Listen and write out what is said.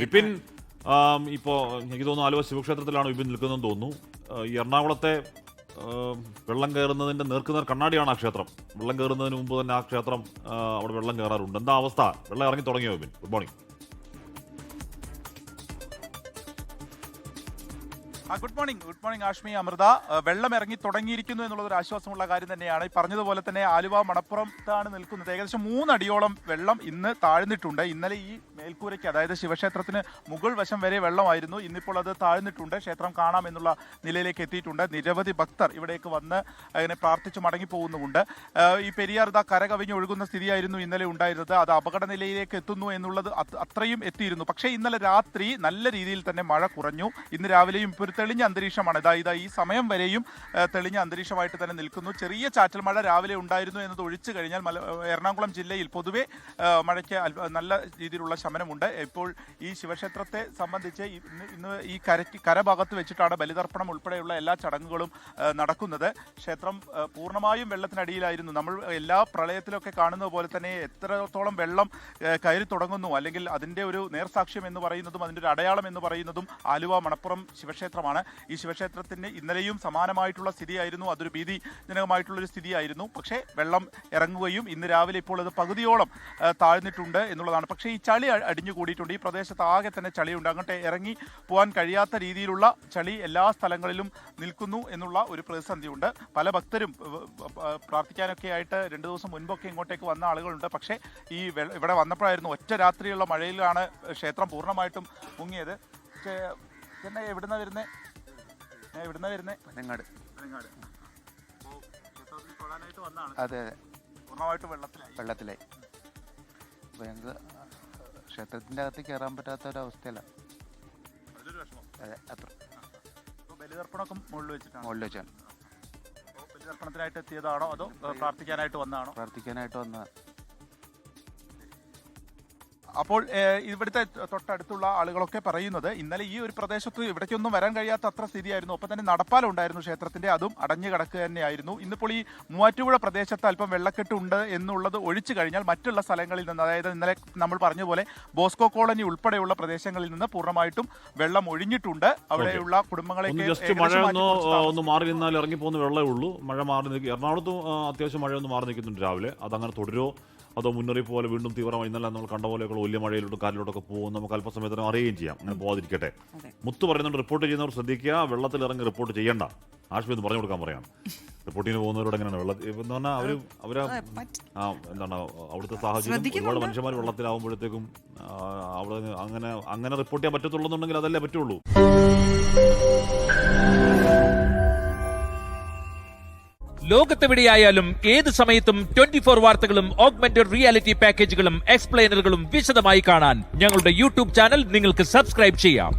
വിപിൻ ഇപ്പോൾ എനിക്ക് തോന്നുന്നു ആലുവ ശിവക്ഷേത്രത്തിലാണ് വിപിൻ നിൽക്കുന്നതെന്ന് തോന്നുന്നു. ഈ എറണാകുളത്തെ വെള്ളം കയറുന്നതിൻ്റെ നേർക്കുനേർ കണ്ണാടിയാണ് ആ ക്ഷേത്രം. വെള്ളം കയറുന്നതിന് മുമ്പ് തന്നെ ആ ക്ഷേത്രം അവിടെ വെള്ളം കയറാറുണ്ട്. എന്താ അവസ്ഥ? വെള്ളം ഇറങ്ങി തുടങ്ങിയോ Vipin? Good morning. Good morning Ashmi, Amrita. വെള്ളം ഇറങ്ങി തുടങ്ങിയിരിക്കുന്നു എന്നുള്ളത് ഒരു ആശ്വാസമുള്ള കാര്യം തന്നെയാണ്. ഈ പറഞ്ഞതുപോലെ തന്നെ ആലുവ മണപ്പുറത്താണ് നിൽക്കുന്നത്. ഏകദേശം 3 അടിയോളം വെള്ളം ഇന്ന് താഴ്ന്നിട്ടുണ്ട്. ഇന്നലെ ഈ മേൽക്കൂരയ്ക്ക്, അതായത് ശിവക്ഷേത്രത്തിന് മുകൾ വശം വരെ വെള്ളമായിരുന്നു. ഇന്നിപ്പോൾ അത് താഴ്ന്നിട്ടുണ്ട്. ക്ഷേത്രം കാണാം എന്നുള്ള നിലയിലേക്ക് എത്തിയിട്ടുണ്ട്. നിരവധി ഭക്തർ ഇവിടേക്ക് വന്ന് അങ്ങനെ പ്രാർത്ഥിച്ച് മടങ്ങി പോകുന്നുമുണ്ട്. ഈ പെരിയാർ കരകവിഞ്ഞ് ഒഴുകുന്ന സ്ഥിതിയായിരുന്നു ഇന്നലെ ഉണ്ടായിരുന്നത്. അത് അപകട നിലയിലേക്ക് എത്തുന്നു എന്നുള്ളത് അത്രയും എത്തിയിരുന്നു. പക്ഷേ ഇന്നലെ രാത്രി നല്ല രീതിയിൽ തന്നെ മഴ കുറഞ്ഞു. ഇന്ന് രാവിലെയും ഇപ്പോൾ തെളിഞ്ഞ അന്തരീക്ഷമാണ്. ഇതാ ഈ സമയം വരെയും തെളിഞ്ഞ അന്തരീക്ഷമായിട്ട് തന്നെ നിൽക്കുന്നു. ചെറിയ ചാറ്റൽ മഴ രാവിലെ ഉണ്ടായിരുന്നു എന്നത് ഒഴിച്ചു കഴിഞ്ഞാൽ എറണാകുളം ജില്ലയിൽ പൊതുവെ മഴയ്ക്ക് നല്ല രീതിയിലുള്ള ശമനമുണ്ട്. ഇപ്പോൾ ഈ ശിവക്ഷേത്രത്തെ സംബന്ധിച്ച് ഇന്ന് ഈ കരഭാഗത്ത് വെച്ചിട്ടാണ് ബലിതർപ്പണം ഉൾപ്പെടെയുള്ള എല്ലാ ചടങ്ങുകളും നടക്കുന്നത്. ക്ഷേത്രം പൂർണ്ണമായും വെള്ളത്തിനടിയിലായിരുന്നു. നമ്മൾ എല്ലാ പ്രളയത്തിലൊക്കെ കാണുന്നത് പോലെ തന്നെ എത്രത്തോളം വെള്ളം കയറി തുടങ്ങുന്നു, അല്ലെങ്കിൽ അതിൻ്റെ ഒരു നേർസാക്ഷ്യം എന്ന് പറയുന്നതും അതിൻ്റെ ഒരു അടയാളം എന്ന് പറയുന്നതും ആലുവ മണപ്പുറം ശിവക്ഷേത്രമാണ്. ഈ ശിവക്ഷേത്രത്തിന് ഇന്നലെയും സമാനമായിട്ടുള്ള സ്ഥിതിയായിരുന്നു. അതൊരു ഭീതിജനകമായിട്ടുള്ളൊരു സ്ഥിതിയായിരുന്നു. പക്ഷേ വെള്ളം ഇറങ്ങുകയും ഇന്ന് രാവിലെ ഇപ്പോൾ അത് പകുതിയോളം താഴ്ന്നിട്ടുണ്ട് എന്നുള്ളതാണ്. പക്ഷേ ഈ ചളി അടിഞ്ഞുകൂടിയിട്ടുണ്ട്. ഈ പ്രദേശത്ത് ആകെ തന്നെ ചളിയുണ്ട്. അങ്ങോട്ട് ഇറങ്ങി പോകാൻ കഴിയാത്ത രീതിയിലുള്ള ചളി എല്ലാ സ്ഥലങ്ങളിലും നിൽക്കുന്നു എന്നുള്ള ഒരു പ്രതിസന്ധിയുണ്ട്. പല ഭക്തരും പ്രാർത്ഥിക്കാനൊക്കെ ആയിട്ട് 2 ദിവസം മുൻപൊക്കെ ഇങ്ങോട്ടേക്ക് വന്ന ആളുകളുണ്ട്. പക്ഷേ ഈ ഇവിടെ വന്നപ്പോഴായിരുന്നു ഒറ്റ രാത്രിയുള്ള മഴയിലാണ് ക്ഷേത്രം പൂർണ്ണമായിട്ടും മുങ്ങിയത്. പിന്നെ എവിടുന്ന വരുന്നത്? പനങ്ങാട്. അതെ, പൂർണ്ണമായിട്ടും വെള്ളത്തിലായി. അപ്പോൾ ഞങ്ങൾക്ക് ക്ഷേത്രത്തിൻ്റെ അകത്ത് കയറാൻ പറ്റാത്ത ഒരവസ്ഥയല്ല. അതെ, അത്ര. ബലിതർപ്പണമൊക്കെ മുകളിൽ വെച്ചാണ്. ബലിതർപ്പണത്തിനായിട്ട് എത്തിയതാണോ അതോ പ്രാർത്ഥിക്കാനായിട്ട് വന്നതാണോ? പ്രാർത്ഥിക്കാനായിട്ട് വന്നതാണ്. അപ്പോൾ ഇവിടുത്തെ തൊട്ടടുത്തുള്ള ആളുകളൊക്കെ പറയുന്നത് ഇന്നലെ ഈ ഒരു പ്രദേശത്ത് ഇവിടേക്കൊന്നും വരാൻ കഴിയാത്ത അത്ര സ്ഥിതിയായിരുന്നു. ഒപ്പം തന്നെ നടപ്പാലം ഉണ്ടായിരുന്നു ക്ഷേത്രത്തിന്റെ, അതും അടഞ്ഞു കിടക്കുക തന്നെയായിരുന്നു. ഇന്നിപ്പോൾ ഈ മൂവാറ്റുപുഴ പ്രദേശത്ത് അല്പം വെള്ളക്കെട്ടുണ്ട് എന്നുള്ളത് ഒഴിച്ചു കഴിഞ്ഞാൽ മറ്റുള്ള സ്ഥലങ്ങളിൽ നിന്ന്, അതായത് ഇന്നലെ നമ്മൾ പറഞ്ഞ പോലെ ബോസ്കോ കോളനി ഉൾപ്പെടെയുള്ള പ്രദേശങ്ങളിൽ നിന്ന് പൂർണ്ണമായിട്ടും വെള്ളം ഒഴിഞ്ഞിട്ടുണ്ട്. അവിടെയുള്ള കുടുംബങ്ങളെയൊക്കെ ഒന്ന് മാറി നിന്നാൽ ഇറങ്ങി പോകുന്ന വെള്ളമേ ഉള്ളൂ. മഴ മാറി നിൽക്കും. എറണാകുളത്തും അത്യാവശ്യം മഴയൊന്ന് മാറി നിൽക്കുന്നുണ്ട് രാവിലെ. അതങ്ങനെ തുടരുമോ അതോ മുന്നറിയിപ്പ് പോലെ വീണ്ടും തീവ്രമായി ഇന്നലെ നമ്മൾ കണ്ട പോലെയൊക്കെ വലിയ മഴയിലോട്ടും കാറ്റിലോട്ടൊക്കെ പോകും? നമുക്ക് അല്പസമയത്തിന് അറിയുകയും ചെയ്യാം. അങ്ങനെ പോകാതിരിക്കട്ടെ. മുത്ത് പറയുന്നുണ്ട് റിപ്പോർട്ട് ചെയ്യുന്നവർ ശ്രദ്ധിക്കുക, വെള്ളത്തിൽ ഇറങ്ങി റിപ്പോർട്ട് ചെയ്യണ്ട. ആഷ്മി എന്ന് പറഞ്ഞു കൊടുക്കാൻ പറയാണ്. റിപ്പോർട്ടിന് പോകുന്നവരോട് എങ്ങനെയാണ് വെള്ളത്തിൽ എന്ന് പറഞ്ഞാൽ അവര് എന്താണ് അവിടുത്തെ സാഹചര്യം, ഒരുപാട് മനുഷ്യന്മാർ വെള്ളത്തിലാവുമ്പോഴത്തേക്കും അവിടെ അങ്ങനെ റിപ്പോർട്ട് ചെയ്യാൻ പറ്റത്തുള്ളൂ എന്നുണ്ടെങ്കിൽ അതല്ലേ പറ്റുള്ളൂ. ലോകത്തെവിടെയായാലും ഏത് സമയത്തും 24 വാർത്തകളും ഓഗ്മെന്റഡ് റിയാലിറ്റി പാക്കേജുകളും എക്സ്പ്ലെയിനറുകളും വിശദമായി കാണാൻ ഞങ്ങളുടെ യൂട്യൂബ് ചാനൽ നിങ്ങൾക്ക് സബ്സ്ക്രൈബ് ചെയ്യാം.